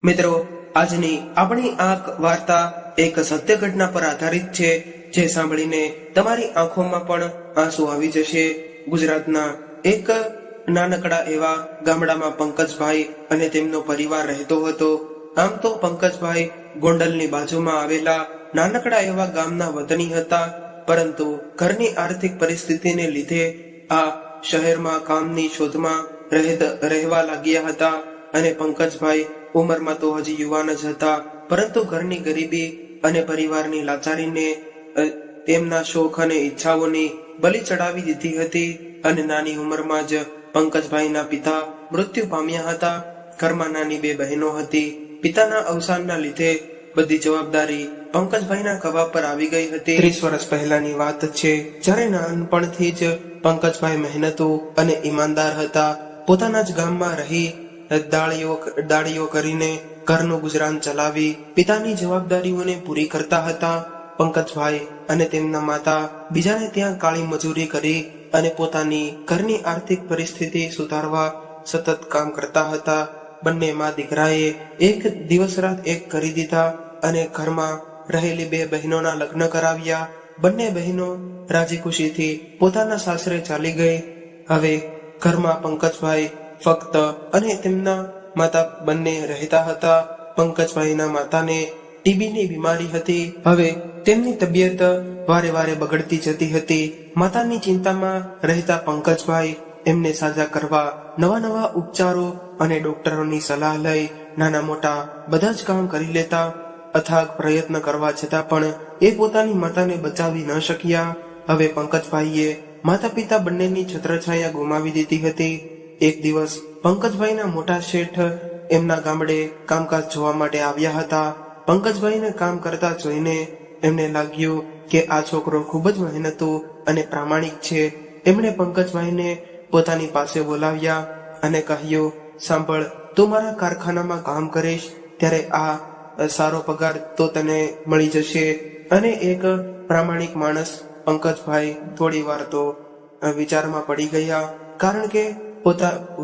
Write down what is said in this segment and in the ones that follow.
મિત્રો, આજની આપણી આ વાર્તા એક સત્ય ઘટના પર આધારિત છે, જે સાંભળીને તમારી આંખોમાં પણ આંસુ આવી જશે. ગુજરાતના એક નાનકડા એવા ગામડામાં પંકજભાઈ અને તેમનો પરિવાર રહેતો હતો. આમ તો પંકજભાઈ ગોંડલની બાજુમાં આવેલા નાનકડા એવા ગામના વતની હતા, પરંતુ ઘરની આર્થિક પરિસ્થિતિને લીધે આ શહેરમાં કામની શોધમાં રહેવા લાગ્યા હતા. અને પંકજભાઈ ઉંમરમાં તો હજી યુવાન જ હતા, પરંતુ ઘરની ગરીબી અને પરિવારની લાચારીને તેમના શોખ અને ઈચ્છાઓની બલિ ચડાવી દીધી હતી. અને નાની ઉંમરમાં જ પંકજભાઈના પિતા મૃત્યુ પામ્યા હતા. ઘરમાં નાની બે બહેનો હતી. પિતાના અવસાનના લીધે બધી જવાબદારી પંકજભાઈના ખભા પર આવી ગઈ હતી. 30 વર્ષ પહેલાની વાત છે, જ્યારે નાનપણથી જ પંકજભાઈ મહેનતુ અને ઈમાનદાર હતા. પોતાના જ ગામમાં રહી દાળીઓ કરીને ઘરનું ગુજરાન ચલાવી પિતાની જવાબદારીઓને પૂરી કરતા હતા. પંકજભાઈ અને તેમના માતા બીજાને ત્યાં કાળી મજૂરી કરી અને પોતાની ઘરની આર્થિક પરિસ્થિતિ સુધારવા સતત કામ કરતા હતા. બંને મા દીકરાએ એક દિવસ રાત એક કરી દીધા અને ઘરમાં રહેલી બે બહેનોના લગ્ન કરાવ્યા. બંને બહેનો રાજી ખુશીથી પોતાના સાસરે ચાલી ગઈ. હવે ઘરમાં પંકજભાઈ ફક્ત અને તેમના માતા બંને રહેતા હતા. પંકજભાઈના માતાને ટીબીની બીમારી હતી. હવે તેમની તબિયત વારે વારે બગડતી જતી હતી. માતાની ચિંતામાં રહેતા પંકજભાઈ એમને સાજા કરવા નવા ઉપચારો અને ડોક્ટરોની સલાહ લઈ નાના મોટા બધા જ કામ કરી લેતા. અથાગ પ્રયત્ન કરવા છતાં પણ એ પોતાની માતાને બચાવી ન શક્યા. હવે પંકજભાઈએ માતા પિતા બંનેની છત્રછાયા ગુમાવી દીધી હતી. એક દિવસ પંકજભાઈના મોટા શેઠ એમના ગામડે કામકાજ જોવા માટે આવ્યા હતા. પંકજભાઈને કામ કરતા જોઈને એમને લાગ્યું કે આ છોકરો ખૂબ જ મહેનતુ અને પ્રામાણિક છે. એમણે પંકજભાઈને પોતાની પાસે બોલાવ્યા અને કહ્યું, સાંભળ, તું મારા કારખાનામાં કામ કરીશ ત્યારે આ સારો પગાર તો તને મળી જશે. અને એક પ્રામાણિક માણસ પંકજભાઈ થોડી વાર તો વિચારમાં પડી ગયા, કારણ કે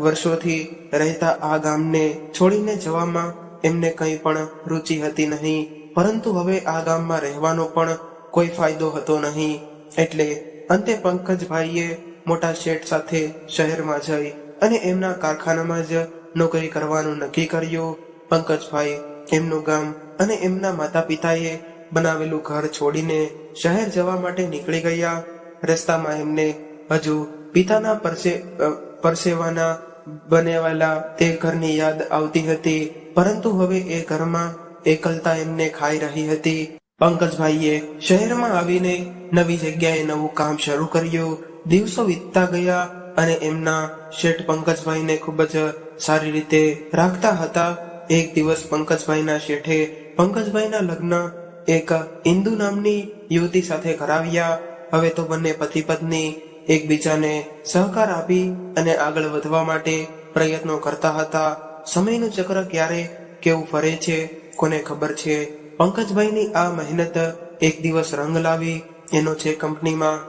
વર્ષોથી રહેતા આ ગામને છોડીને જવામાં એમને કંઈ પણ રુચિ હતી નહીં. પરંતુ હવે આ ગામમાં રહેવાનો પણ કોઈ ફાયદો હતો નહીં. એટલે અંતે પંકજભાઈએ મોટા શેઠ સાથે શહેરમાં જઈ અને એમના કારખાનામાં જ નોકરી કરવાનું નક્કી કર્યું. પંકજભાઈ એમનું ગામ અને એમના માતા પિતાએ બનાવેલું ઘર છોડીને શહેર જવા માટે નીકળી ગયા. રસ્તામાં એમને હજુ પિતાના પરસેવાના બનાવેલા તે ઘરની યાદ આવતી હતી, પરંતુ હવે એ ઘરમાં એકલતા એમને ખાઈ રહી હતી. પંકજભાઈએ શહેરમાં આવીને નવી જગ્યાએ નવું કામ શરૂ કર્યું. દિવસો વીતતા ગયા અને એમના શેઠ પંકજભાઈને ખૂબ જ સારી રીતે રાખતા હતા. એક દિવસ પંકજભાઈના શેઠે પંકજભાઈના લગ્ન એક ઇન્દુ નામની યુવતી સાથે કરાવ્યા. હવે તો બંને પતિ પત્ની એકબીજાને સહકાર આપી અને આગળ વધવા માટે પ્રયત્નો કરતા હતા. સમયનું ચક્ર ક્યારે કેવું ફરે છે કોને ખબર છે. પંકજભાઈની આ મહેનત એક દિવસ રંગ લાવી. એનો છે કંપનીમાં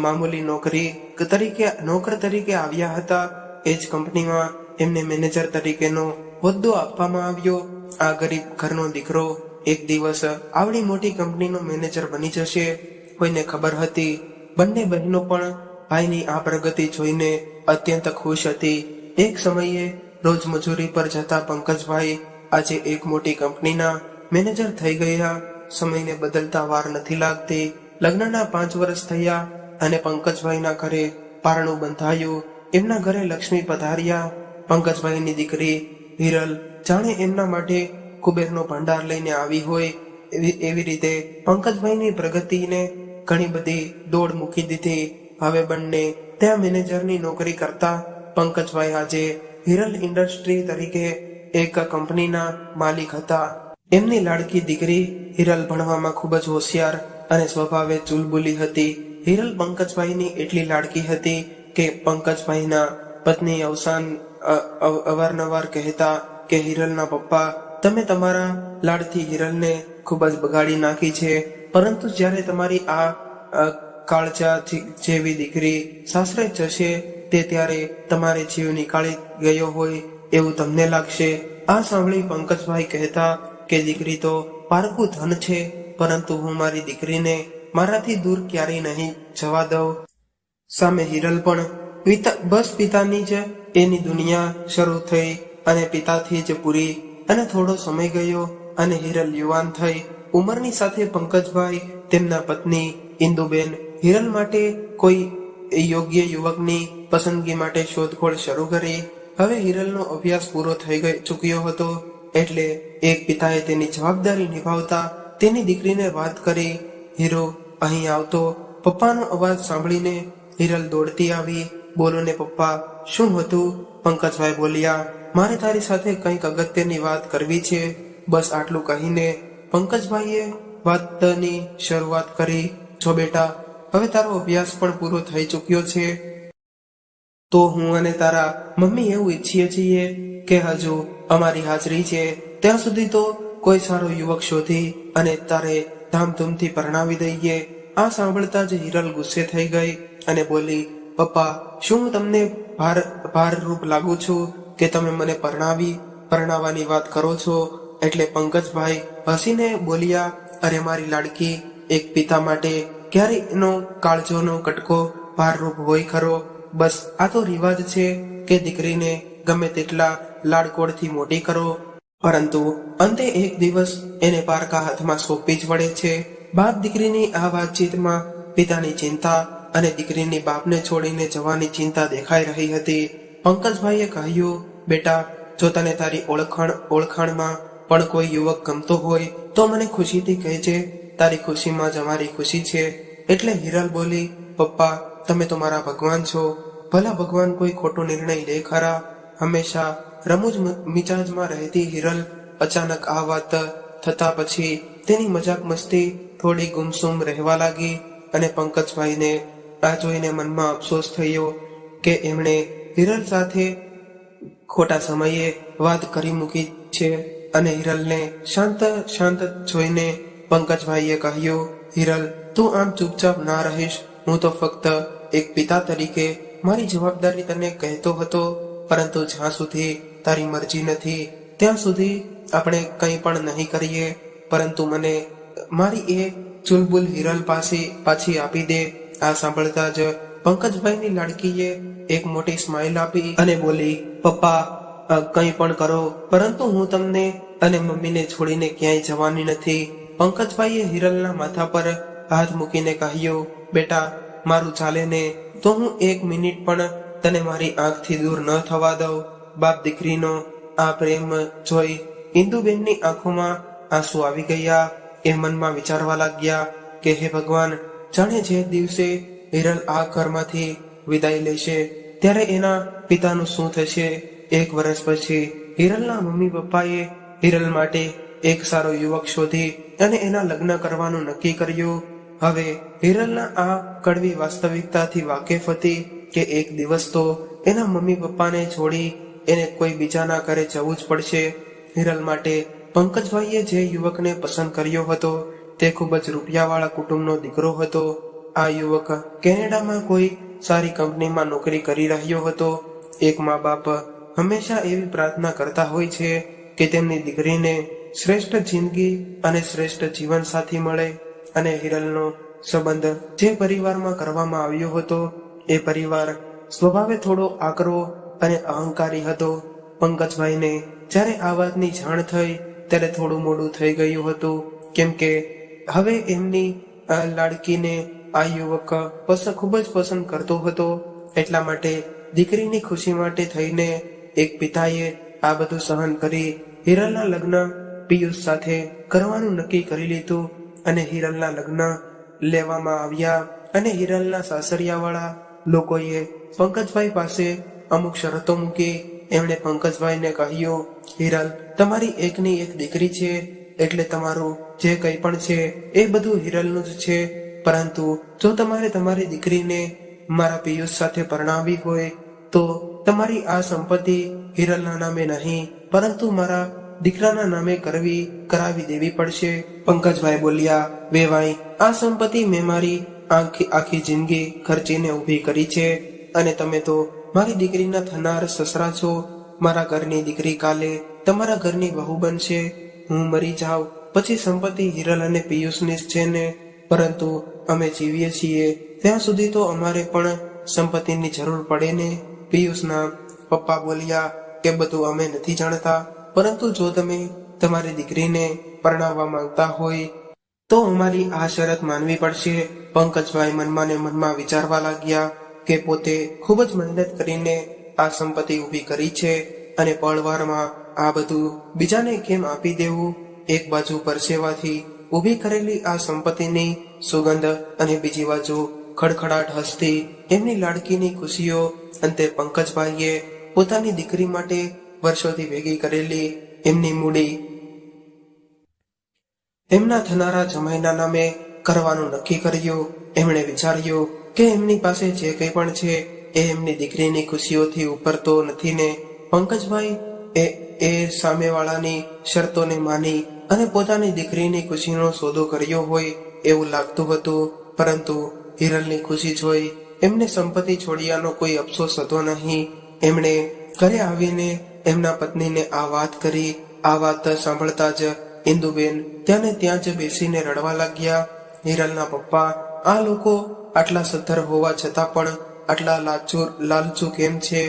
મામૂલી નોકર તરીકે આવ્યા હતા. એ જ કંપનીમાં એમને મેનેજર તરીકેનો હોદ્દો આપવામાં આવ્યો. આ ગરીબ ઘરનો દીકરો એક દિવસ આવડી મોટી કંપનીનો મેનેજર બની જશે, કોઈને ખબર હતી. બંને બહેનો પણ ભાઈની આ પ્રગતિ જોઈને અત્યંત ખુશ હતી. એક સમયે રોજ મજૂરી પર જતા પંકજભાઈ આજે એક મોટી કંપનીના મેનેજર થઈ ગયા. સમયને બદલતા વાર નથી લાગતી. લગ્નના 5 વર્ષ થયા અને પંકજભાઈના ઘરે પારણું બંધાયું. એમના ઘરે લક્ષ્મી પધાર્યા. પંકજભાઈની દીકરી હિરલ જાણે એમના માટે કુબેરનો ભંડાર લઈને આવી હોય એવી રીતે પંકજભાઈની પ્રગતિને ઘણી બધી દોડ મૂકી દીધી. હવે બંને ત્યાં મેનેજરની નોકરી કરતા. પંકજભાઈ આજે હિરલ ઇન્ડસ્ટ્રી તરીકે એક કંપનીના માલિક હતા. એમની લાડકી દીકરી હિરલ ભણવામાં ખૂબ જ હોશિયાર અને સ્વભાવે ચુલબુલી હતી. હિરલ પંકજભાઈની એટલી લાડકી હતી કે પંકજભાઈના પત્ની અવારનવાર કહેતા કે હિરલના પપ્પા, તમે તમારા લાડથી હિરલને ખૂબ જ બગાડી નાખી છે, પરંતુ જ્યારે તમારી આ કાળજા જેવી દીકરી સાસરે જશે તે ત્યારે તમારે જીવ નીકાળી ગયો હોય એવું તમને લાગશે. આ સાંભળી પંકજભાઈ કહેતા કે દીકરી તો પારકું ધન છે, પરંતુ હું મારી દીકરીને મારાથી દૂર ક્યારેય નહીં જવા દઉં. સામે હિરલ પણ બસ પિતાની જ એની દુનિયા શરૂ થઈ અને પિતાથી જ પૂરી. અને થોડો સમય ગયો અને હિરલ યુવાન થઈ. ઉંમરની સાથે પંકજભાઈ તેમના પત્ની ઇન્દુબેન હિરલ માટે કોઈ યોગ્ય યુવકની પસંદગી માટે શોધખોળ શરૂ કરી. હવે હિરલનો અભ્યાસ પૂરો થઈ ચૂક્યો હતો, એટલે એક પિતાએ તેની જવાબદારી નિભાવતા તેની દીકરીને વાત કરી. હીરો, અહીં આવતો. પપ્પાનો અવાજ સાંભળીને હિરલ દોડતી આવી. બોલો ને પપ્પા, શું હતું? પંકજભાઈ બોલ્યા, મારે તારી સાથે કંઈક અગત્યની વાત કરવી છે. બસ આટલું કહીને પંકજભાઈએ વાતની શરૂઆત કરી. જો બેટા, હવે તારો અભ્યાસ પણ પૂરો થઈ ચૂક્યો છે, તો હું અને તારા મમ્મી એવું ઈચ્છીએ છીએ કે હજુ અમારી હાજરી છે ત્યાં સુધી તો કોઈ સારો યુવક શોધી અને તારે ધામધૂમથી પરણાવી દઈએ. આ સાંભળતા જ હિરલ ગુસ્સે થઈ ગઈ અને બોલી, પપ્પા, શું હું તમને ભારરૂપ લાગુ છું કે તમે મને પરણાવવાની વાત કરો છો? એટલે પંકજભાઈ હસીને બોલ્યા, અરે મારી લાડકી, એક પિતા માટે ક્યારે એનો કાળજોનો કટકો ભારરૂપ હોય ખરો? બસ આ તો રિવાજ છે કે દીકરીને ગમે તેટલા લાડકોડથી મોટી કરો, પરંતુ અંતે એક દિવસ એને પારકા હાથમાં સોંપવી જ પડે છે. બાપ દીકરીની આ વાતચીતમાં પિતાની ચિંતા અને દીકરીની બાપને છોડીને જવાની ચિંતા દેખાઈ રહી હતી. પંકજભાઈએ કહ્યું, બેટા, જો તને તારી ઓળખાણમાં પણ કોઈ યુવક ગમતો હોય તો મને ખુશીથી કહેજે. તારી ખુશીમાં જ અમારી ખુશી છે. એટલે હિરલ બોલી, પપ્પા, તમે તો મારા ભગવાન છો. ભલા ભગવાન કોઈ ખોટો નિર્ણય લે ખરા? હંમેશા રમૂજ મિજાજમાં રહેતી હિરલ અચાનક આ વાત થતા પછી તેની મજાક મસ્તી થોડી ગુમસુમ રહેવા લાગી. અને પંકજભાઈને આ જોઈને મનમાં અફસોસ થયો કે એમણે હિરલ સાથે ખોટા સમયે વાત કરી મૂકી છે. અને હિરલને શાંત જોઈને પંકજભાઈએ કહ્યું, હિરલ, તું આમ ચૂપચાપ ના રહીશ. હું તો ફક્ત એક પિતા તરીકે મારી જવાબદારી તને કહેતો હતો, પરંતુ જ્યાં સુધી તારી મરજી નથી ત્યાં સુધી આપણે કંઈ પણ નહીં કરીએ. પરંતુ મને મારી એ ચુલબુલ હિરલ પાછી આપી દે. આ સાંભળતા જ પંકજભાઈની લાડકીએ એક મોટી સ્માઇલ આપી અને બોલી, પપ્પા, કંઈ પણ કરો, પરંતુ હું તમને અને મમ્મીને છોડીને ક્યાંય જવાની નથી. પંકજભાઈએ હિરલના માથા પર હાથ મૂકીને કહ્યું, બેટા, મારું ચાલે ને તો હું એક મિનિટ પણ તને મારી આંખથી દૂર ન થવા દઉં. બાપ દીકરીનો આ પ્રેમ જોઈ ઇન્દુબેનની આંખોમાં આંસુ આવી ગયા. એ મનમાં વિચારવા લાગ્યા કે હે ભગવાન, જાણે જે દિવસે હિરલ આ ઘરમાંથી વિદાય લેશે ત્યારે એના પિતાનું શું થશે. 1 વર્ષ પછી હિરલના મમ્મી પપ્પાએ હિરલ માટે એક સારો યુવક શોધી અને એના લગ્ન કરવાનું નક્કી કર્યું. હવે હિરલના આ કડવી વાસ્તવિકતાથી વાકેફ હતી કે એક દિવસ તો એના મમ્મી પપ્પાને છોડી એને કોઈ બીજાના ઘરે જવું જ પડશે. હિરલ માટે પંકજભાઈએ જે યુવકને પસંદ કર્યો હતો તે ખૂબ જ રૂપિયાવાળા કુટુંબનો દીકરો હતો. આ યુવક કેનેડામાં કોઈ સારી કંપનીમાં નોકરી કરી રહ્યો હતો. એક મા બાપ હંમેશા એવી પ્રાર્થના કરતા હોય છે કે તેમની દીકરીને શ્રેષ્ઠ જિંદગી અને શ્રેષ્ઠ જીવન સાથી મળે. અને હિરલનો સંબંધ જે પરિવારમાં કરવામાં આવ્યો હતો એ પરિવાર સ્વભાવે થોડો આકરો અને અહંકારી હતો. પંકજભાઈને જ્યારે આ વાતની જાણ થઈ ત્યારે થોડું મોડું થઈ ગયું હતું, કેમ કે હવે એમની લાડકીને આ યુવક ખૂબ જ પસંદ કરતો હતો. એટલા માટે દીકરીની ખુશી માટે થઈને એક પિતાએ આ બધું સહન કરી હિરલના લગ્ન પિયુષ સાથે કરવાનું નક્કી કરી લીધું. અને હિરલના લગ્ન લેવામાં આવ્યા અને હિરલના સાસરિયાવાળા લોકોએ પંકજભાઈ પાસે અમુક શરતો મૂકી. એમણે પંકજભાઈને કહ્યું, હિરલ, તમારી એકની એક દીકરી છે, એટલે તમારું જે કંઈ પણ છે એ બધું હિરલનું જ છે. પરંતુ જો તમારે તમારી દીકરીને મારા પિયુષ સાથે પરણાવવી હોય તો તમારી આ સંપત્તિ હિરલના નામે નહીં પરંતુ મારા દીકરાના નામે કરાવી દેવી પડશે. પંકજભાઈ બોલ્યા, વેવાઈ, આ સંપત્તિ મેં મારી આખી જિંદગી ખર્ચીને ઊભી કરી છે અને તમે તો મારી દીકરીના થનાર સસરા છો. મારા ઘરની દીકરી કાલે તમારા ઘરની વહુ બનશે. હું મરી જાઉં પછી સંપત્તિ હિરલ અને પિયુષની જ છે ને, પરંતુ અમે જીવીએ છીએ ત્યાં સુધી તો અમારે પણ સંપત્તિની જરૂર પડે ને. પિયુષના પપ્પા બોલ્યા કે બધું અમે નથી જાણતા, પરંતુ જો તમે તમારી દીકરીને પરણાવવા માંગતા હોય તો અમારી આ શરત માનવી પડશે. પંકજભાઈ મનમાં ને મનમાં વિચારવા લાગ્યા કે પોતે ખૂબ જ મહેનત કરીને આ સંપત્તિ ઊભી કરી છે અને પળવારમાં આ બધું બીજાને કેમ આપી દેવું. એક બાજુ પરસેવાથી ઊભી કરેલી આ સંપત્તિની સુગંધ અને બીજી બાજુ ખડખડાટ હસતી એમની લાડકીની ખુશીઓ. અંતે પંકજભાઈએ પોતાની દીકરી માટે વર્ષોથી ભેગી કરેલી એમની મૂડી એમના થનારા જમાઈના નામે કરવાનું નક્કી કર્યું. એમણે વિચાર્યું કે એમની પાસે જે કંઈ પણ છે એ એમની દીકરીની ખુશીઓથી ઉપર તો નથી ને. પંકજભાઈ એ સામેવાળાની શરતોને માની અને પોતાની દીકરીની ખુશીનો સોદો કર્યો હોય એવું લાગતું હતું, પરંતુ હિરલની ખુશી જોઈ એમને સંપત્તિ છોડ્યાનો કોઈ અફસોસ હતો નહીં. એમણે ઘરે આવીને એમના પત્નીને આ વાત કરી. આ વાત સાંભળતા જ ઇન્દુબેન ત્યાં ને ત્યાં જ બેસીને રડવા લાગ્યા. હિરલના પપ્પા, આ લોકો આટલા સદ્ધર હોવા છતાં પણ આટલા લાલચુ કેમ છે?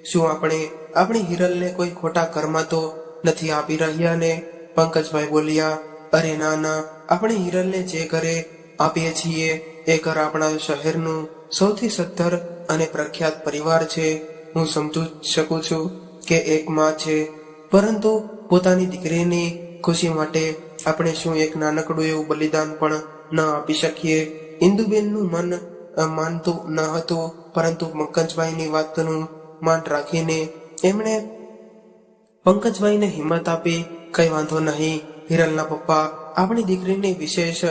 શું આપણે આપણી હિરલને કોઈ ખોટા કર્મ તો નથી આપી રહ્યા ને? પંકજભાઈ બોલ્યા, અરે ના ના, આપણે હિરલને જે ઘરે આપીએ છીએ એ ઘર આપણા શહેરનું સૌથી સદ્ધર અને પ્રખ્યાત પરિવાર છે. હું સમજુ શકું છું કે એક માં છે, પરંતુ પોતાની દીકરીની ખુશી માટે આપણે શું એક નાનકડું એવું બલિદાન પણ ન આપી શકીએ? ઇન્દુબેનનું મન માનતું ન હતું, પરંતુ પંકજભાઈની વાતનું માન રાખીને એમણે પંકજભાઈને હિંમત આપી, કઈ વાંધો નહીં હિરલના પપ્પા, આપણી દીકરીની વિશેષ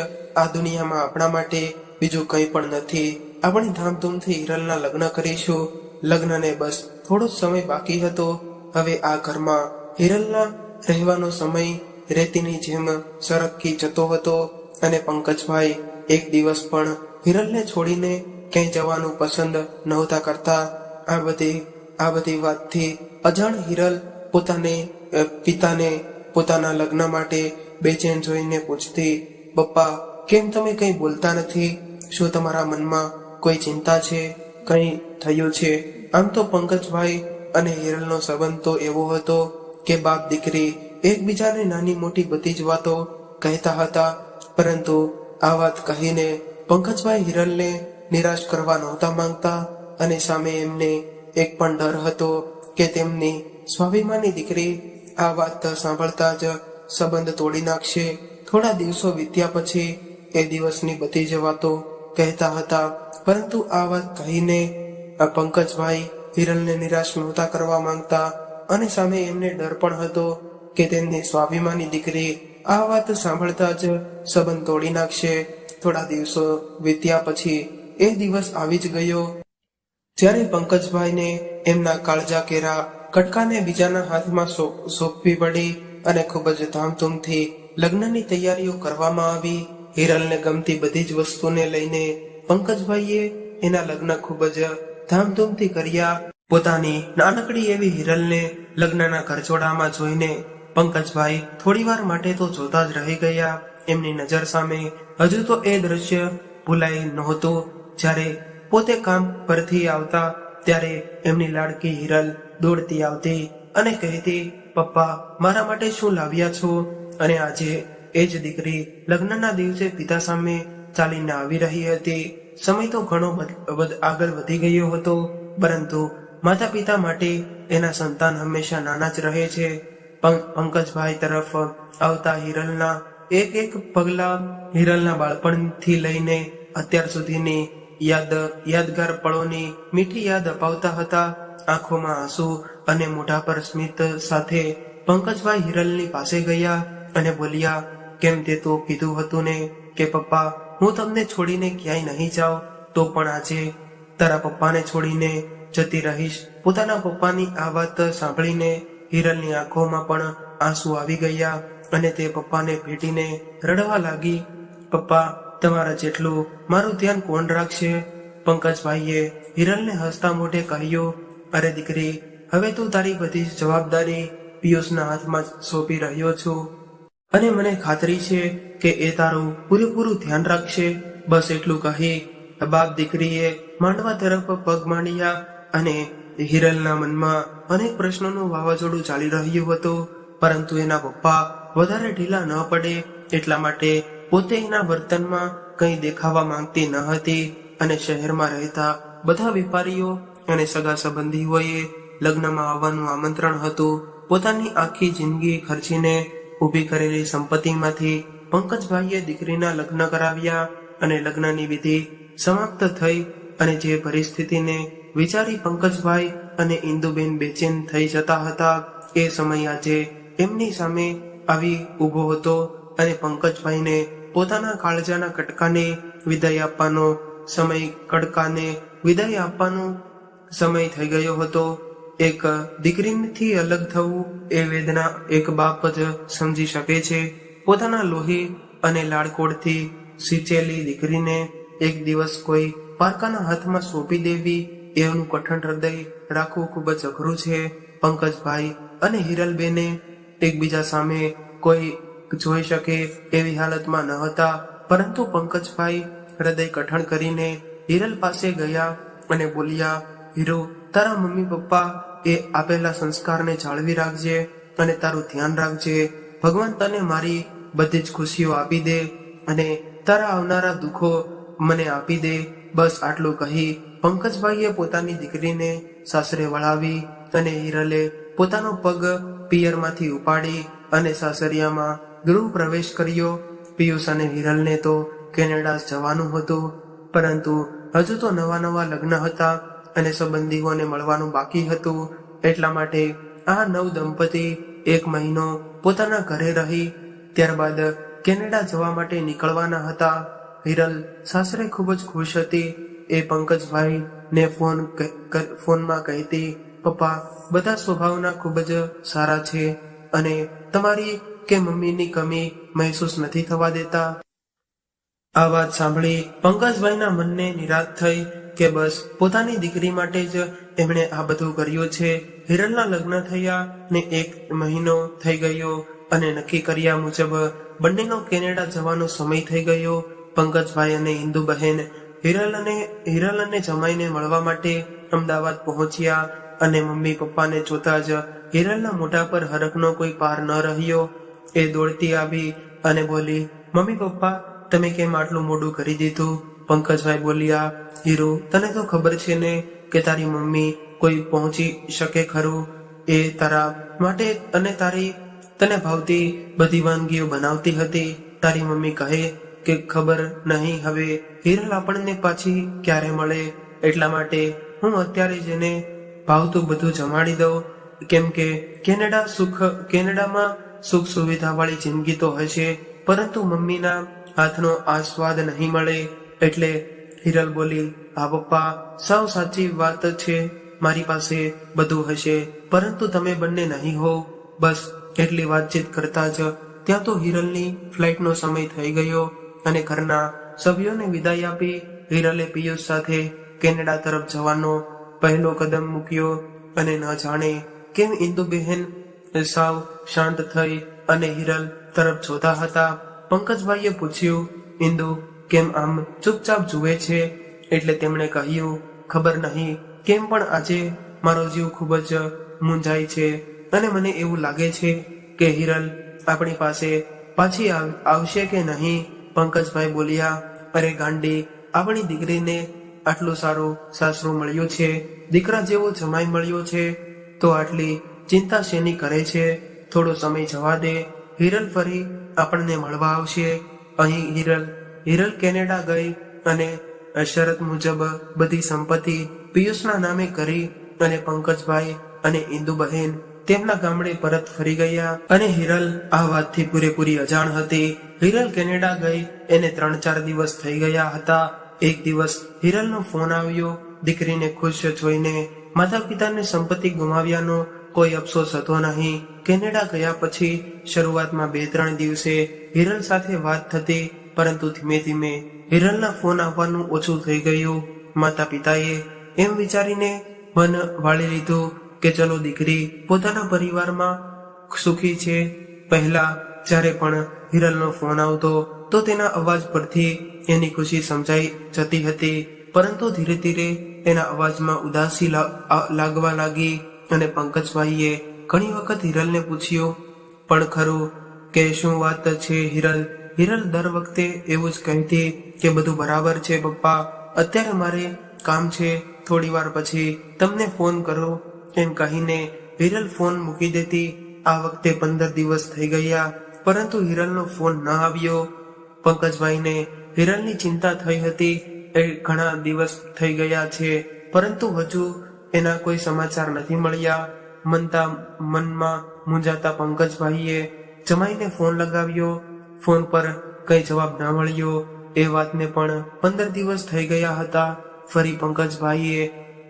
આ દુનિયામાં આપણા માટે બીજું કંઈ પણ નથી. આપણે ધામધૂમથી હિરલના લગ્ન કરીશું. લગ્નને બસ થોડો સમય બાકી હતો. હવે આ ઘરમાં હિરલના રહેવાનો સમય રેતીની જેમ સરકી જતો હતો અને પંકજભાઈ એક દિવસ પણ હિરલને છોડીને ક્યાંય જવાનું પસંદ નહોતા કરતા. આ બધી વાતથી અજાણ હિરલ પિતાને પોતાના લગ્ન માટે બેચેન જોઈને પૂછતી, પપ્પા કેમ તમે કંઈ બોલતા નથી? શું તમારા મનમાં કોઈ ચિંતા છે? કંઈ થયું છે? આમ તો પંકજભાઈ અને હિરલનો સંબંધ તો એવો હતો કે બાપ દીકરી એકબીજાને નાની મોટી બધી જ વાતો કહેતા હતા, પરંતુ આ વાત કહીને પંકજભાઈ હિરલને નિરાશ કરવા નહોતા માંગતા અને સામે એમને એક પણ ડર હતો કે તેમની સ્વાભિમાની દીકરી આ વાત સાંભળતા જ સંબંધ તોડી નાખશે. થોડા દિવસો વીત્યા પછી એ દિવસની બધી જ વાતો કહેતા હતા, પરંતુ આ વાત કહીને પંકજભાઈ હિરલને નિરાશ નહોતા કરવા માંગતા અને સામે એમને ડર પણ હતો કે તેમની સ્વાભિમાની દીકરી આ વાત સાંભળતા જ સંબંધ તોડી નાખશે. થોડા દિવસો વીત્યા પછી એ દિવસ આવી જ ગયો જ્યારે પંકજભાઈને એમના કાળજા કેરા કટકાને બીજાના હાથમાં સોંપવી પડી અને ખૂબ જ ધામધૂમથી લગ્નની તૈયારીઓ કરવામાં આવી. હિરલને ગમતી બધી જ વસ્તુને લઈને પંકજભાઈએ એના લગ્ન ખૂબ જ ધામધૂમથી કર્યા. પોતાની નાનકડી એવી હિરલને લગ્નના ઘરચોડામાં જોઈને પંકજભાઈ થોડીવાર માટે તો જોતા જ રહી ગયા. એમની નજર સામે હજુ તો એ દ્રશ્ય ભૂલાઈ નહોતું. જ્યારે પોતે કામ પરથી આવતા ત્યારે એમની લાડકી હિરલ દોડતી આવતી અને કહેતી, પપ્પા મારા માટે શું લાવ્યા છો? અને આજે એ જ દીકરી લગ્નના દિવસે પિતા સામે ચાલીને આવી રહી હતી. સમય તો ઘણો આગળ વધી ગયો હતો, પરંતુ માતા પિતા માટે એના સંતાન હંમેશા નાના જ રહે છે. પંકજભાઈ તરફ આવતા હિરલના એક પગલા હિરલના બાળપણથી લઈને અત્યાર સુધીની યાદગાર પળોની મીઠી યાદ અપાવતા હતા. આંખોમાં આંસુ અને મોઢા પર સ્મિત સાથે પંકજભાઈ હિરલની પાસે ગયા અને બોલ્યા, કેમ તે તો કીધું હતું ને કે પપ્પા હું તમને છોડીને ક્યાંય નહીં જાઉં, તો પણ આજે તારા પપ્પાને છોડીને જતી રહીશ. પોતાના પપ્પાની આ વાત સાંભળીને હિરલની આંખોમાં પણ આંસુ આવી ગયા અને તે પપ્પાને ભેટીને રડવા લાગી. પપ્પા તમારા જેટલું મારું ધ્યાન કોણ રાખશે? પંકજભાઈએ હિરલને હસતા મોઢે કહ્યું, અરે દીકરી, હવે તું તારી બધી જવાબદારી પિયુષના હાથમાં સોંપી રહ્યો છું અને મને ખાતરી છે કે એ તારું પૂરેપૂરું ધ્યાન રાખશે. બસ એટલું કહી બાપ દીકરીએ માંડવા તરફ પગ માંડ્યા અને હિરલના મનમાં અનેક પ્રશ્નોનું વાવાઝોડું ચાલી રહ્યું હતું, પરંતુ એના પપ્પા વધારે ઢીલા ન પડે એટલા માટે પોતે એના વર્તનમાં કંઈ દેખાવા માંગતી ન હતી અને શહેરમાં રહેતા બધા વેપારીઓ અને સગા સંબંધીઓએ લગ્નમાં આવવાનું આમંત્રણ હતું. પોતાની આખી જિંદગી ખર્ચીને ઊભી કરેલી સંપત્તિમાંથી પંકજભાઈએ દીકરીના લગ્ન કરાવ્યા અને લગ્નની વિધિ સમાપ્ત થઈ અને જે પરિસ્થિતિને વિચારી પંકજભાઈ અને ઇન્દુબેન બેચેન થઈ જતા હતા એ સમય આજે એમની સામે આવી ઊભો હતો અને પંકજભાઈને પોતાના કાળજાના કટકાને વિદાય આપવાનો સમય થઈ ગયો હતો. એક દીકરીથી અલગ થવું એ વેદના એક બાપ જ સમજી શકે છે. પોતાના લોહી અને લાડકોડથી સિંચેલી દીકરીને એક દિવસ કોઈ પારકાના હાથમાં સોંપી દેવી એનું કઠણ હૃદય રાખવું ખૂબ જ અઘરું છે. પંકજભાઈ અને હિરલબેને એકબીજા સામે કોઈ જોઈ શકે એવી હાલતમાં ન હતા, પરંતુ પંકજભાઈ હૃદય કઠણ કરીને હિરલ પાસે ગયા અને બોલ્યા, હીરો, તારા મમ્મી પપ્પા એ આપેલા સંસ્કારને જાળવી રાખજે અને તારું ધ્યાન રાખજે. ભગવાન તને મારી બધી જ ખુશીઓ આપી દે અને તારા આવનારા દુઃખો મને આપી દે. બસ આટલું કહી પંકજભાઈએ પોતાની દીકરીને સાસરે વળાવી અને હિરલે પોતાનો પગ પિયરમાંથી ઉપાડી અને સાસરિયામાં ગૃહ પ્રવેશ કર્યો. પિયુષ અને હિરલને તો કેનેડા જવાનું હતું, પરંતુ હજુ તો નવા લગ્ન હતા અને સંબંધીઓને મળવાનું બાકી હતું. એટલા માટે આ નવ દંપતી 1 મહિનો પોતાના ઘરે રહી ત્યારબાદ કેનેડા જવા માટે નીકળવાના હતા. હિરલ સાસરે ખૂબ જ ખુશ હતી. એ પંકજભાઈ ને ફોનમાં કહેતી, પપ્પા બધા સ્વભાવના ખૂબ જ સારા છે અને તમારી કે મમ્મીની કમી મહેસૂસ નથી થવા દેતા. આ વાત સાંભળી પંકજભાઈના મનને નિરાશ થઈ કે બસ પોતાની દીકરી માટે જ એમણે આ બધું કર્યું છે. હિરલના લગ્ન થયા ને 1 મહિનો થઈ ગયો અને નક્કી કર્યા મુજબ બંનેનો કેનેડા જવાનો સમય થઈ ગયો. પંકજભાઈ અને ઇન્દુબહેન હિરલ અને જમાઈને મળવા માટે અમદાવાદ પહોંચ્યા અને મમ્મી પપ્પાને જોતા જ હિરલના મોઢા પર હરખનો કોઈ પાર ન રહ્યો. એ દોડતી આવી અને બોલી, મમ્મી પપ્પા તમે કેમ આટલું મોડું કરી દીધું? પંકજભાઈ બોલ્યા, હીરો, તને તો ખબર છે ને કે તારી મમ્મી કોઈ પહોંચી શકે ખરું? એ તારા માટે અને તને ભાવતી બધી વાનગીઓ બનાવતી હતી. તારી મમ્મી કહે કે ખબર નહીં હવે હિરલ આપણને પાછી ક્યારે મળે, એટલા માટે હું અત્યારે જ એને ભાવતું બધું જમાડી દઉં, કેમ કે કેનેડામાં સુખ સુવિધા વાળી જિંદગી તો હશે, પરંતુ મમ્મીના હાથનો આ સ્વાદ નહીં મળે. એટલે હિરલ બોલી, હા પપ્પા, સાવ સાચી વાત છે, મારી પાસે બધું હશે પરંતુ તમે બંને નહીં હો. બસ એટલી વાતચીત કરતા જ ત્યાં તો હિરલની ફ્લાઇટનો સમય થઈ ગયો અને ઘરના સભ્યોને વિદાય આપી હિરલે પિયુષ સાથે કેનેડા તરફ જવાનો પહેલો કદમ મૂક્યો અને ન જાણે કેમ ઇન્દુબહેન સાવ શાંત થઈ અને હિરલ તરફ જોતા હતા. પંકજભાઈએ પૂછ્યું, ઇન્દુ કેમ આમ ચૂપચાપ જુએ છે? એટલે તેમણે કહ્યું, ખબર નહીં કેમ પણ આજે મારો જીવ ખૂબ જ મૂંઝાય છે અને મને એવું લાગે છે કે હિરલ આપણી પાસે પાછી આવશે કે નહીં. પંકજભાઈ બોલ્યા, અરે ગાંડી, આપણી દીકરીને આટલું સારું સાસરું મળ્યું છે, દીકરા જેવો જમાઈ મળ્યો છે, તો આટલી ચિંતા શેની કરે છે? થોડો સમય જવા દે, હિરલ ફરી આપણને મળવા આવશે. અહીં હિરલ કેનેડા ગઈ અને શરત મુજબ બધી સંપત્તિ પિયુષના નામે કરી અને પંકજભાઈ અને ઇન્દુબહેન તેમના ગામડે પરત ફરી ગયા અને હિરલ આ વાતથી પૂરેપૂરી અજાણ હતી. હિરલ કેનેડા ગઈ એને 3-4 દિવસ થઈ ગયા હતા. એક દિવસ હિરલનો ફોન આવ્યો. દીકરીને ખુશ જોઈને માતા પિતાને સંપત્તિ ગુમાવ્યાનો કોઈ અફસોસ હતો નહીં. કેનેડા ગયા પછી શરૂઆતમાં 2-3 દિવસે હિરલ સાથે વાત થતી, પરંતુ ધીમે ધીમે હિરલના ફોન આવવાનું ઓછું થઈ ગયું. માતા પિતાએ એમ વિચારીને મન વાળી લીધું કે ચલો દીકરી પોતાના પરિવારમાં સુખી છે. પહેલા જ્યારે પણ હિરલનો ફોન આવતો તો તેના અવાજ પરથી એની ખુશી સમજાઈ જતી હતી, પરંતુ ધીરે ધીરે એના અવાજમાં ઉદાસી લાગવા લાગી અને પંકજભાઈએ ઘણી વખત હિરલને પૂછ્યું પણ ખરું કે શું વાત છે હિરલ? હિરલ દર વખતે એવું જ કહેતી કે બધું બરાબર છે પપ્પા, અત્યારે મારે કામ છે, થોડી વાર પછી તમને ફોન કરો એમ કહીને હિરલ ફોન મૂકી દેતી. આ વખતે 15 દિવસ થઈ ગયા પરંતુ હિરલનો ફોન ન આવ્યો. પંકજભાઈને હિરલની ચિંતા થઈ હતી. એ ઘણા દિવસ થઈ ગયા છે પરંતુ હજુ એના કોઈ સમાચાર નથી મળ્યા. મનમાં મૂંઝાતા પંકજભાઈએ જમાઈને ફોન લગાવ્યો. ફોન પર કઈ જવાબ ના મળ્યો. એ વાતને પણ 15 દિવસ થઈ ગયા હતા. ફરી પંકજભાઈએ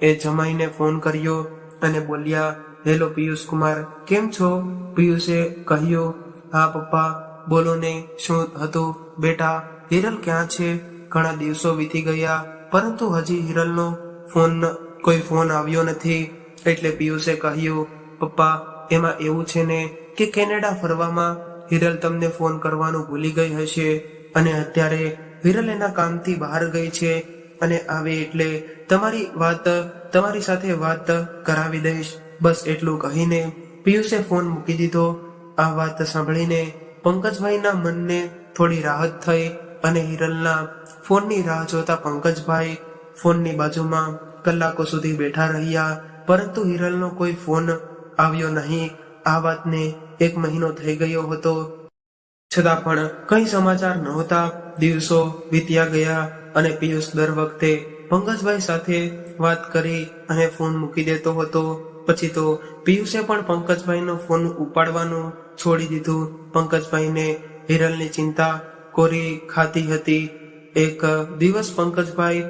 એ જમાઈને ફોન કર્યો અને બોલ્યા, હેલો પિયુષ કુમાર, કેમ છો? પિયુષે કહ્યું, હા પપ્પા બોલો ને, શું હતું? બેટા હિરલ ક્યાં છે? ઘણા દિવસો વીતી ગયા પરંતુ હજી હિરલનો કોઈ ફોન આવ્યો નથી. એટલે પિયુષે કહ્યું, પપ્પા એમાં એવું છે ને કે કેનેડા ફરવામાં હિરલ તમને ફોન કરવાનું ભૂલી ગઈ હશે અને અત્યારે હિરલ એના કામથી બહાર ગઈ છે અને આવે એટલે તમારી સાથે વાત કરાવી દઈશ. બસ એટલું કહીને પિયુષે ફોન મૂકી દીધો. આ વાત સાંભળીને પંકજભાઈના મનને થોડી રાહત થઈ અને હિરલના ફોનની રાહ જોતા પંકજભાઈ ફોનની બાજુમાં કલાકો સુધી બેઠા રહ્યા પરંતુ હિરલનો કોઈ ફોન આવ્યો નહીં. આ વાતને 1 મહિનો થઈ ગયો હતો છતાં પણ કઈ સમાચાર નહોતા. દિવસો વીત્યા ગયા અને પિયુષ દર વખતે પંકજભાઈ સાથે વાત કરી અને ફોન મૂકી દેતો હતો. પછી તો પિયુષે પણ પંકજભાઈનો ફોન ઉપાડવાનું છોડી દીધું. પંકજભાઈને હિરલની ચિંતા કોરી ખાતી હતી. એક દિવસ પંકજભાઈ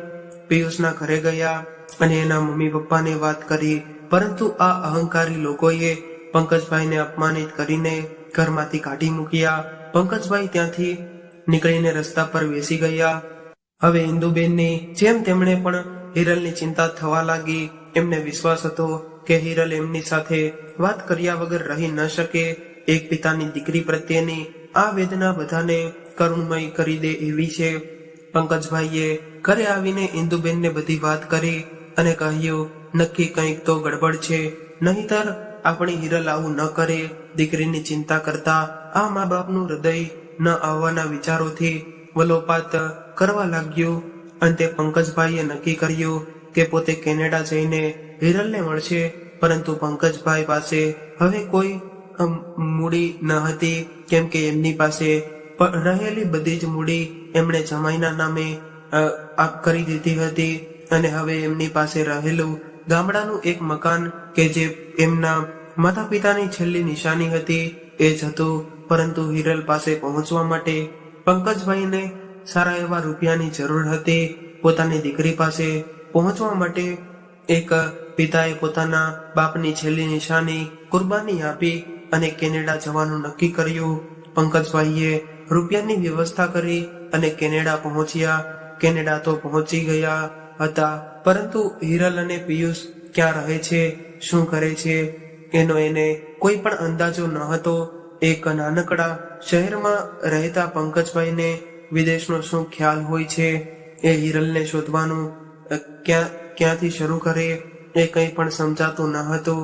પિયુષના ઘરે ગયા અને એના મમ્મી પપ્પાને વાત કરી પરંતુ આ અહંકારી લોકોએ પંકજભાઈને અપમાનિત કરીને ઘરમાંથી કાઢી મૂક્યા. પંકજભાઈ ત્યાંથી નીકળીને રસ્તા પર બેસી ગયા. હવે ઇન્દુબેનની જેમ તેમણે પણ હિરલની ચિંતા થવા લાગી. એમને વિશ્વાસ હતો કે હિરલ એમની સાથે વાત કર્યા વગર રહી ન શકે. એક પિતાની દીકરી પ્રત્યેની આ વેદના બધાને કરુણમય કરી દે એવી છે. પંકજભાઈએ ઘરે આવીને ઇન્દુબેનને બધી વાત કરી અને કહ્યું, નક્કી કંઈક તો ગડબડ છે, નહીતર આપણી હિરલ આવું ન કરે. દીકરીની ચિંતા કરતા આ મા બાપનું હૃદય ન આવવાના વિચારોથી વલોપાત કરવા લાગ્યું. અંતે પંકજભાઈએ નક્કી કર્યું કે પોતે કેનેડા જઈને હિરલને મળશે. પરંતુ પંકજભાઈ પાસે હવે કોઈ મૂડી ન હતી કેમ કે એમની પાસે રહેલી બધી જ મૂડી એમણે જમાઈના નામે કરી દીધી હતી અને હવે એમની પાસે રહેલું ગામડાનું એક મકાન કે જે એમના માતા પિતાની છેલ્લી નિશાની હતી એ જ હતું. પરંતુ હિરલ પાસે પહોંચવા માટે પંકજભાઈને સારા એવા રૂપિયાની જરૂર હતી. પોતાની દીકરી પાસે પહોંચવા માટે એક પિતાએ પોતાના બાપની છેલ્લી નિશાની કુરબાની આપી અને કેનેડા જવાનું નક્કી કર્યું. પંકજભાઈએ રૂપિયાની વ્યવસ્થા કરી અને કેનેડા પહોંચ્યા. કેનેડા તો પહોંચી ગયા હતા પરંતુ હિરલ અને પિયુષ ક્યાં રહે છે, શું કરે છે એનો એને કોઈ પણ અંદાજો ન હતો. એક નાનકડા શહેરમાં રહેતા પંકજભાઈને વિદેશનો શું ખ્યાલ હોય છે? એ હિરલને શોધવાનું ક્યાંથી શરૂ કરે એ કંઈ પણ સમજાતું ન હતું.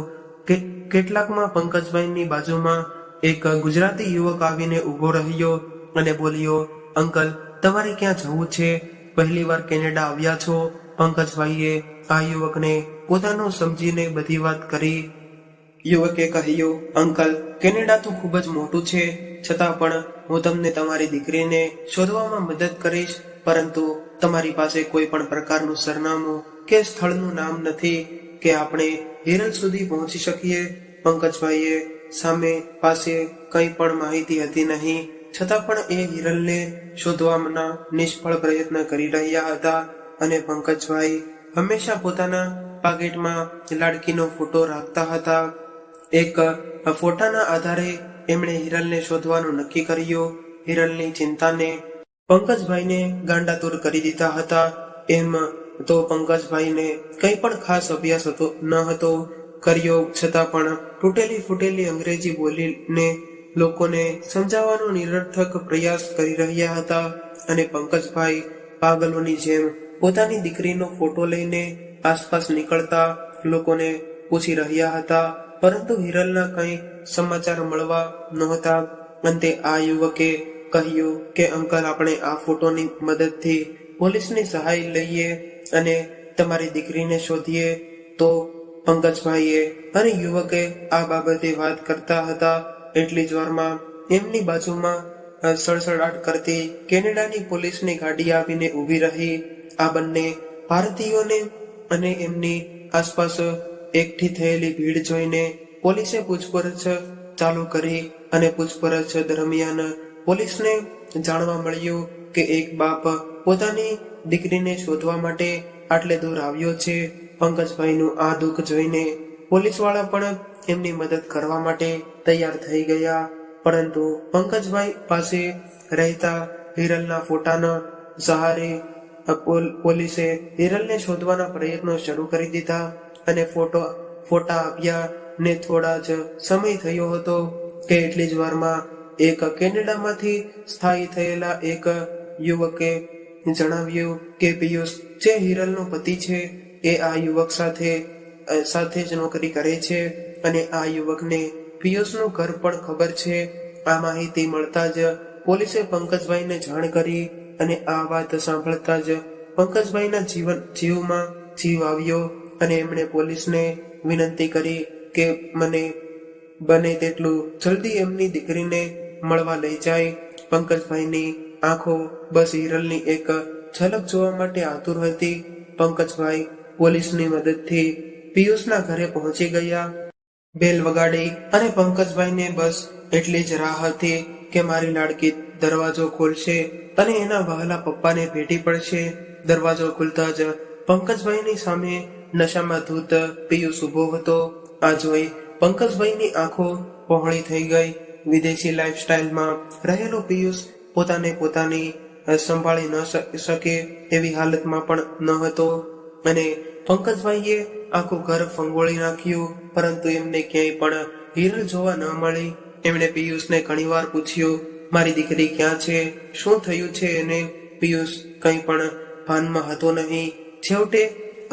કેટલાકમાં પંકજભાઈની બાજુમાં એક ગુજરાતી યુવક આવીને ઊભો રહ્યો અને બોલ્યો, અંકલ તમારે ક્યાં જવું છે? પહેલી વાર કેનેડા આવ્યા છો? પંકજભાઈએ આ યુવકને પોતાનું સમજીને બધી વાત કરી. યુવકે કહ્યું, અંકલ કેનેડા તો ખૂબ જ મોટું છે, છતાં પણ હું તમને તમારી દીકરીને શોધવામાં મદદ કરીશ, પરંતુ તમારી પાસે કોઈ પણ પ્રકારનું સરનામું કે સ્થળનું નામ નથી કે આપણે હિરલ સુધી પહોંચી શકીએ. પંકજભાઈએ સામે પાસે કંઈ પણ માહિતી હતી નહીં, છતાં પણ એ હિરલને શોધવાના નિષ્ફળ પ્રયત્ન કરી રહ્યા હતા. અને પંકજભાઈ હંમેશા પોતાના પાકેટમાં લાડકીનો ફોટો રાખતા હતા. એક ફોટાના આધારે એમણે હિરલને શોધવાનું નક્કી કર્યું. હિરલની ચિંતાને પંકજભાઈને ગાંડાતુર કરી દીધા હતા. એમ તો પંકજભાઈને કંઈ પણ ખાસ અભ્યાસ ન હતો. કર્યો છતાં પણ તૂટેલી ફૂટેલી અંગ્રેજી બોલીને લોકોને સમજાવવાનો નિરર્થક પ્રયાસ કરી રહ્યા હતા અને પંકજભાઈ પાગલોની જેમ પોતાની દીકરીનો ફોટો લઈને આસપાસ નીકળતા લોકોને પૂછી રહ્યા હતા, પરંતુ હિરલના કંઈ સમાચાર મળવા નહોતા. અંતે આ યુવકે કહ્યું કે અંકલ, આપણે આ ફોટોની મદદથી પોલીસની સહાય લઈએ અને તમારી દીકરીને શોધીએ. તો પંકજભાઈએ અને યુવકે આ બાબતે વાત કરતા હતા એટલી જ વારમાં એમની બાજુમાં સડસડાટ કરતી કેનેડાની પોલીસની ગાડી આવીને ઊભી રહી. આ બંને ભારતીયોને અને એમની આસપાસ એકઠી થયેલી ભીડ જોઈને પોલીસે પૂછપરછ ચાલુ કરી અને પૂછપરછ દરમિયાન પોલીસને જાણવા મળ્યું કે એક બાપ પોતાની દીકરીને શોધવા માટે આટલે દૂર આવ્યો છે. પંકજભાઈનું આ દુઃખ જોઈને પોલીસવાળા પણ એમની મદદ કરવા માટે તૈયાર થઈ ગયા, પરંતુ પંકજભાઈ પાસે રહેતા હિરલના ફોટાના સહારે પોલીસે હિરલને શોધવાના પ્રયત્નો શરૂ કરી દીધા અને ફોટા આપ્યા ને થોડા જ સમય થયો હતો કે એટલી જ વારમાં એક કેનેડામાંથી સ્થાયી થયેલા એક યુવકે જણાવ્યું કે પિયુષ જે હિરલનો પતિ છે એ આ યુવક સાથે જ નોકરી કરે છે અને આ યુવકને પિયુષનું ઘર પણ ખબર છે. આ માહિતી મળતા જ પોલીસે પંકજભાઈને જાણ કરી અને આ વાત સાંભળતા જ પંકજભાઈના જીવમાં જીવ આવ્યો અને એમણે પોલીસને વિનંતી કરી કે મને બને તેટલું જલ્દી એમની દીકરીને મળવા લઈ જાય. પંકજભાઈની આંખો બસ હિરલની એક ઝલક જોવા માટે આતુર હતી. પંકજભાઈ પોલીસની મદદથી પિયુષના ઘરે પહોંચી ગયા. બેલ વગાડી અને પંકજભાઈને બસ એટલી જ રાહ હતી કે મારી લાડકી દરવાજો ખોલશે અને એના વહાલા પપ્પાને ભેટી પડશે. દરવાજો ખુલતા જ પંકજભાઈની સામે નશામાં ધૂત પિયુષ ઉભો હતો. આ જોઈ પંકજભાઈની આંખો પહોળી થઈ ગઈ. વિદેશી લાઈફસ્ટાઈલમાં રહેલો પિયુષ પોતાની સંભાળી ન શકે એવી હાલતમાં પણ ન હતો અને પંકજભાઈએ આખું ઘર ફંગોળી નાખ્યું, પરંતુ એમને ક્યાંય પણ હિરલ જોવા ન મળી. એમણે પિયુષને ઘણીવાર પૂછ્યું, મારી દીકરી ક્યાં છે, શું થયું છે એને? પિયુષ કંઈ પણ ભાનમાં હતો નહીં. છેવટે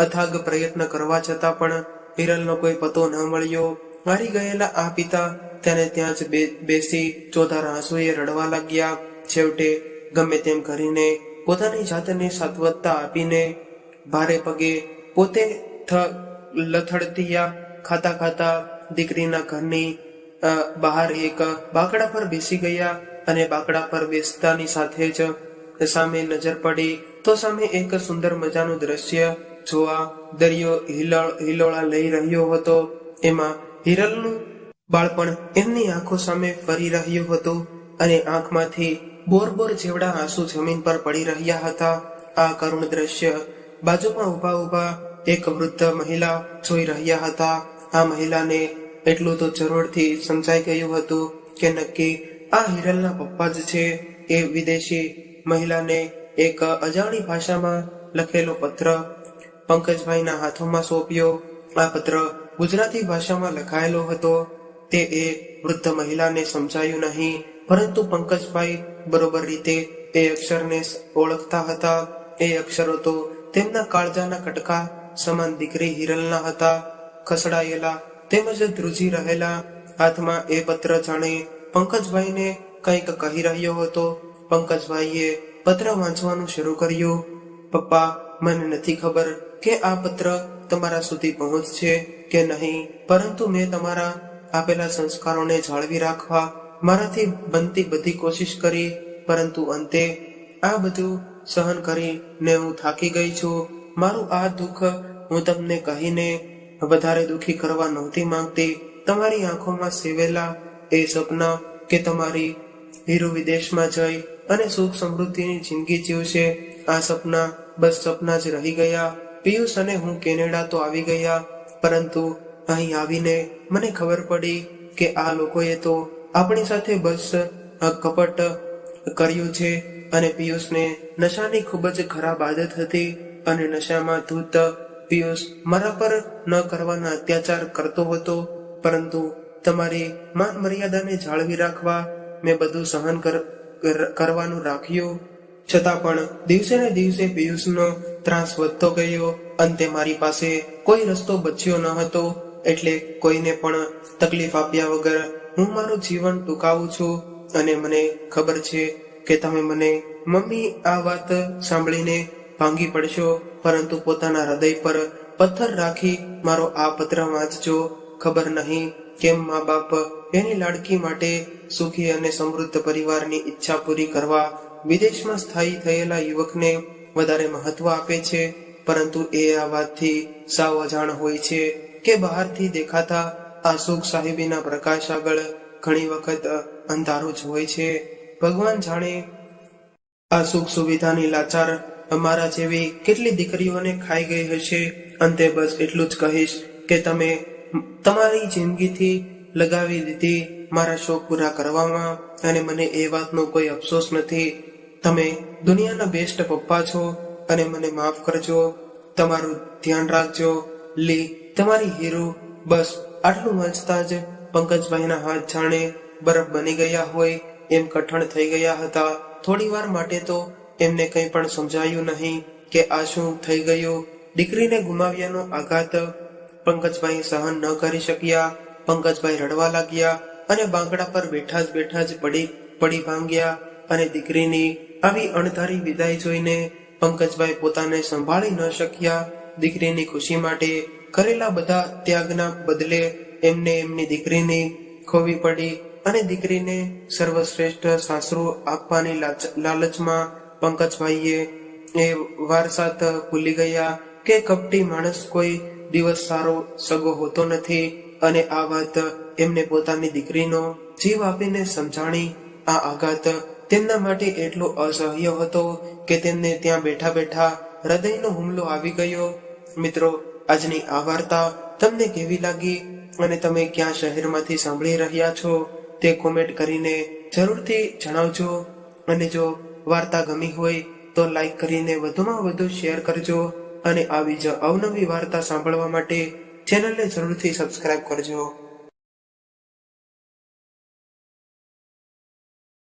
અથાગ પ્રયત્ન કરવા છતાં પણ હિરલનો કોઈ પતો ન મળ્યો. હારી ગયેલા આ પિતા તેને ત્યાં જ બેસી ચોધાર આંસુએ રડવા લાગ્યા. છેવટે ગમે તેમ કરીને પોતાની જાતને સાત્વતતા આપીને ભારે પગે પોતે લથડતિયા ખાતા દીકરીના ઘરની બહાર એક બાકડા પર બેસી ગયા અને બાકડા પર બેસતાની સાથે જ સામે નજર પડી તો સામે એક સુંદર મજાનું દ્રશ્ય જોવા દરિયો હિલોળા લઈ રહ્યો હતો. એમાં હિરલનું બાળપણ એમની આંખો સામે ફરી રહ્યું હતું અને આંખમાંથી બોર જેવડા આંસુ જમીન પર પડી રહ્યા હતા. આ કરુણ દ્રશ્ય બાજુમાં ઊભા એક વૃદ્ધ મહિલા જોઈ રહ્યા હતા. આ મહિલાને એટલું તો જરૂરથી સમજાઈ ગયું હતું કે નક્કી આ હિરલના પપ્પા જ છે. એ વિદેશી મહિલાને એક અજાણી ભાષામાં લખેલો પત્ર પંકજભાઈના હાથોમાં સોંપ્યો. આ પત્ર ગુજરાતી ભાષામાં લખાયેલો હતો. તે એ વૃદ્ધ મહિલાને સમજાયું નહીં, પરંતુ પંકજભાઈ બરોબર રીતે એ અક્ષરને ઓળખતા હતા. એ અક્ષરો તો તેમના કાળજાના કટકા સમાન દીકરી હિરલના હતા. ખસડાયેલા તેમજ ધ્રુજી રહેલા હાથમાં એ પત્ર જાણે પંકજભાઈને કંઈક કહી રહ્યો હતો. પંકજભાઈએ પત્ર વાંચવાનું શરૂ કર્યું. પપ્પા, મને નથી ખબર કે આ પત્ર તમારા સુધી પહોંચશે કે નહીં, પરંતુ મેં તમારા આપેલા સંસ્કારોને જાળવી રાખવા મારાથી બનતી બધી કોશિશ કરી, પરંતુ અંતે આ બધું સહન કરીને હું થાકી ગઈ છું. મારું આ દુઃખ હું તમને કહીને વધારે દુઃખી કરવા નહોતી માંગતી. તમારી આંખોમાં સેવેલા એ સપના કે તમારી હીરો વિદેશમાં જઈ અને સુખ સમૃદ્ધિની જિંદગી જીવશે, આ સપના બસ સપના જ રહી ગયા. પિયુષ અને હું કેનેડા તો આવી ગયા, પરંતુ અહીં આવીને મને ખબર પડી કે આ લોકોએ તો આપણી સાથે બસ કપટ કર્યું છે. અને પિયુષને નશાની ખૂબ જ ખરાબ આદત હતી અને નશામાં ધૂત પિયુષ મારા પર ન કરવાના અત્યાચાર કરતો હતો, પરંતુ તમારી માન મર્યાદાને જાળવી રાખવા મેં બધું સહન કરવાનું રાખ્યું. છતાં પણ દિવસે ને દિવસે પિયુષનો ત્રાસ વધતો ગયો. અંતે મારી પાસે કોઈ રસ્તો બચ્યો ન હતો, એટલે કોઈને પણ તકલીફ આપ્યા વગર હું મારું જીવન ટૂંકાવું છું. અને મને ખબર છે કે તમે મને મમ્મી આ વાત સાંભળીને ભાંગી પડશો, પરંતુ પોતાના હૃદય પર પથ્થર રાખી મારો આ પત્ર વાંચજો. ખબર નહીં કેમ મા બાપ એની લાડકી માટે સુખી અને સમૃદ્ધ પરિવારની ઈચ્છા પૂરી કરવા વિદેશમાં સ્થાયી થયેલા યુવકને વધારે મહત્વ આપે છે, પરંતુ એ આ વાતથી સાવ અજાણ હોય છે કે બહારથી દેખાતા આ સુખ સાહેબીના પ્રકાશ આગળ ઘણી વખત અંધારું જ હોય છે. ભગવાન જાણે આ સુખ સુવિધાની લાચાર અમારા જેવી કેટલી દીકરીઓને ખાઈ ગઈ હશે. અંતે બસ એટલું જ કહીશ કે તમે તમારી જિંદગીથી લગાવી દીધી મારા શોખ પૂરા કરવામાં, અને મને એ વાતનો કોઈ અફસોસ નથી. તમે દુનિયાના બેસ્ટ પપ્પા છો અને મને માફ કરજો. તમારું ધ્યાન રાખજો. લી, તમારી હીરો. બસ આટલું વાંચતા જ પંકજભાઈના હાથ જાણે બરફ બની ગયા હોય એમ કઠણ થઈ ગયા હતા. થોડી વાર માટે તો એમને કંઈ પણ સમજાયું નહીં કે આ શું થઈ ગયું. દીકરીને ગુમાવ્યાનો આઘાત પંકજભાઈ સહન ન કરી શક્યા. પંકજભાઈ રડવા લાગ્યા અને બાંકડા પર બેઠા જ પડી ભાંગ્યા. અને દીકરીની આવી અણધારી વિદાય જોઈને પંકજભાઈ પોતાને સંભાળી ન શક્યા. દીકરીની ખુશી માટે કરેલા બધા ત્યાગના બદલે એમને એમની દીકરીની ખોવી પડી, અને દીકરીને સર્વશ્રેષ્ઠ સાસરું આપવાની લાલચમાં પંકજભાઈએ એ વારસાત ભૂલી ગયા કે કપટી માણસ કોઈ દિવસ સારો સગો હોતો નથી. અને આ વાત એમને પોતાની દીકરીનો જીવ આપીને સમજાણી. આ આઘાત તેમના માટે એટલો અસહ્ય હતો કે તેમને ત્યાં બેઠા બેઠા હૃદયનો હુમલો આવી ગયો. મિત્રો, આજની આ વાર્તા તમને કેવી લાગી અને તમે કયા શહેરમાંથી સાંભળી રહ્યા છો તે કોમેન્ટ કરીને જરૂરથી જણાવજો. અને જો વાર્તા ગમી હોય તો લાઈક કરીને વધુમાં વધુ શેર કરજો, અને આવી જ અવનવી વાર્તા સાંભળવા માટે ચેનલને જરૂરથી સબસ્ક્રાઇબ કરજો.